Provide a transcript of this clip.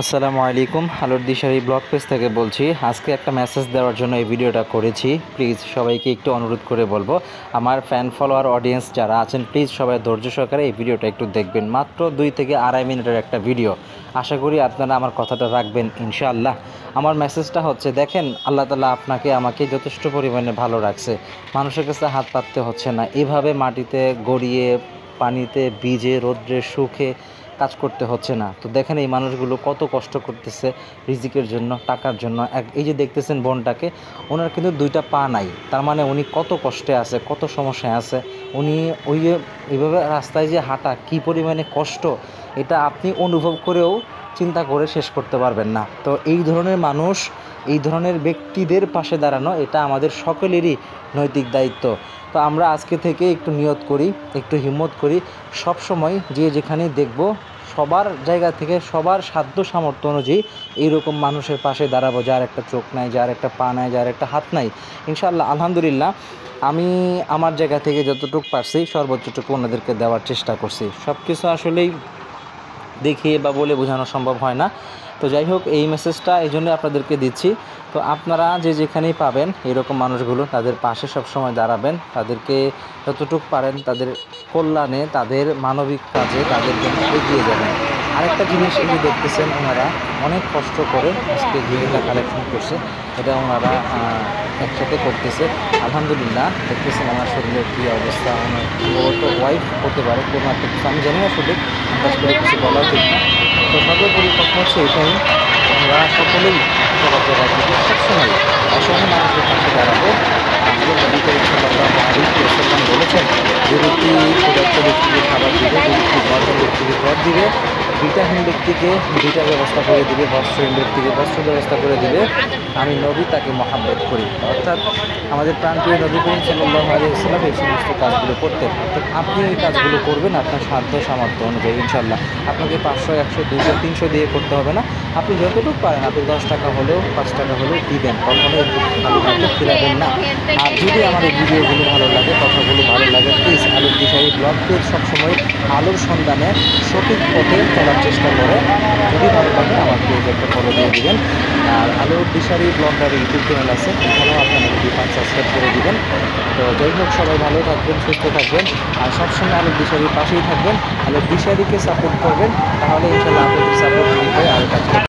আসসালামু আলাইকুম, আলোর দিশারি ব্লগ পেজ থেকে বলছি। আজকে একটা মেসেজ দেওয়ার জন্য এই ভিডিওটা করেছি। প্লিজ সবাইকে একটু অনুরোধ করে বলবো, আমার ফ্যান ফলোয়ার অডিয়েন্স যারা আছেন প্লিজ সবাই ধৈর্য সহকারে এই ভিডিওটা একটু দেখবেন। মাত্র 2 থেকে আড়াই মিনিটের একটা ভিডিও, আশা করি আপনারা আমার কথাটা রাখবেন ইনশাআল্লাহ। আমার মেসেজটা হচ্ছে, দেখেন আল্লাহ তাআলা আপনাকে আমাকে যথেষ্ট পরিমাণে ভালো রাখছে, মানুষের কাছে হাত পাততে হচ্ছে না, এভাবে মাটিতে গড়িয়ে পানিতে ভিজে রৌদ্রে সুখে কাজ করতে হচ্ছে না। তো দেখেন এই মানুষগুলো কত কষ্ট করতেছে রিজিকের জন্য, টাকার জন্য। এই যে দেখতেছেন বোনটাকে, ওনার কিন্তু 2টা পা নাই, তার মানে উনি কত কষ্টে আছে, কত সমস্যায় আছে। উনি এইভাবে রাস্তায় যে হাঁটা কী পরিমাণে কষ্ট, এটা আপনি অনুভব করেও চিন্তা করে শেষ করতে পারবেন না। তো এই ধরনের মানুষ, এই ধরনের ব্যক্তিদের পাশে দাঁড়ানো এটা আমাদের সকলেরই নৈতিক দায়িত্ব। তো আমরা আজকে থেকে একটু নিয়ত করি, একটু হিম্মত করি, সব সময় যে যেখানেই দেখব সবার জায়গা থেকে সবার সাধ্য সামর্থ্য অনুযায়ী এইরকম মানুষের পাশে দাঁড়াবো, যার একটা চোখ নাই, যার একটা পা নাই, যার একটা হাত নাই। ইনশাআল্লাহ আলহামদুলিল্লাহ আমি আমার জায়গা থেকে যতটুকু পারছি সর্বোচ্চটুকু ওনাদেরকে দেওয়ার চেষ্টা করছি। সব কিছু আসলেই দেখিয়ে বা বলে বোঝানো সম্ভব হয় না। তো যাই হোক, এই মেসেজটা এই জন্য আপনাদেরকে দিচ্ছি। তো আপনারা যে যেখানেই পাবেন এরকম মানুষগুলো, তাদের পাশে সবসময় দাঁড়াবেন, তাদেরকে যতটুকু পারেন তাদের কল্যাণে, তাদের মানবিক কাজে তাদের জন্য এগিয়ে যাবেন। আরেকটা জিনিস এই যে দেখতেছেন, ওনারা অনেক কষ্ট করে আজকে ভিডিওটা কালেকশন করছে, এটা ওনারা একসাথে করতেছে। আলহামদুলিল্লাহ দেখতেছেন আমার শরীরের কী অবস্থা। ওনার তো ওয়াইফ হতে পারে কোনো একটা কিছু, আমি জানি না সঠিক, আন্দাজ করে কিছু বলা ঠিক না। তো সর্বোপরি কথা হচ্ছে এটাই, আমরা সকলেই সবার জায়গায় থেকে সবসময় অসহায় মানুষের পাশে দাঁড়াবো। আমাদের নবী করিম সাল্লাল্লাহু আলাইহি ওয়াসাল্লাম বলেছেন, যে ব্যক্তি ক্ষুধার্ত ব্যক্তিকে খাবার দিবে, যে ব্যক্তি গর্ভবতী ব্যক্তিকে ঘর দিবে, বিটাহীন ব্যক্তিকে বিটার ব্যবস্থা করে দিবে, বস্ত্রহীন ব্যক্তিকে বস্ত্র ব্যবস্থা করে দিবে, আমি নবী তাকে মহাব্বত করি। অর্থাৎ আমাদের প্রাণপ্রিয় নবী করিম সাল্লাল্লাহু আলাইহি ওয়াসাল্লাম এই সমস্ত কাজগুলো করতেন। তো আপনি এই কাজগুলো করবেন আপনার সাধ্য সামর্থ্য অনুযায়ী ইনশাআল্লাহ। আপনাকে 500, 100, 200, 300 দিয়ে করতে হবে না, আপনি যতটুকু পারেন, আপনি 10 টাকা হলেও 5 টাকা হলেও দিবেন, কখনোই খালি হাতে ফিরাবেন না। আর যদি আমার এই ভিডিওগুলো ভালো লাগে, কথাগুলো ভালো লাগে, প্লিজ আলোর দিশারি ব্লগ পেজ সবসময় আলোর সন্ধানে সঠিক পথে চলার চেষ্টা করে। যদি ভালো লাগে আমার পেজ একটা ফলো দিয়ে দিবেন। আর আলোর দিশারি ব্লগার ইউটিউব চ্যানেল আছে, এখানেও আপনারা সাবস্ক্রাইব করে দিবেন। তো যাই হোক, সবাই ভালো থাকবেন, সুস্থ থাকবেন, আর সবসময় আলোর দিশারির পাশেই থাকবেন, আলোর দিশারিকে সাপোর্ট করবেন, তাহলে ইনশাআল্লাহ আপনাদের সাপোর্ট নিতে আরও কাজ করবেন।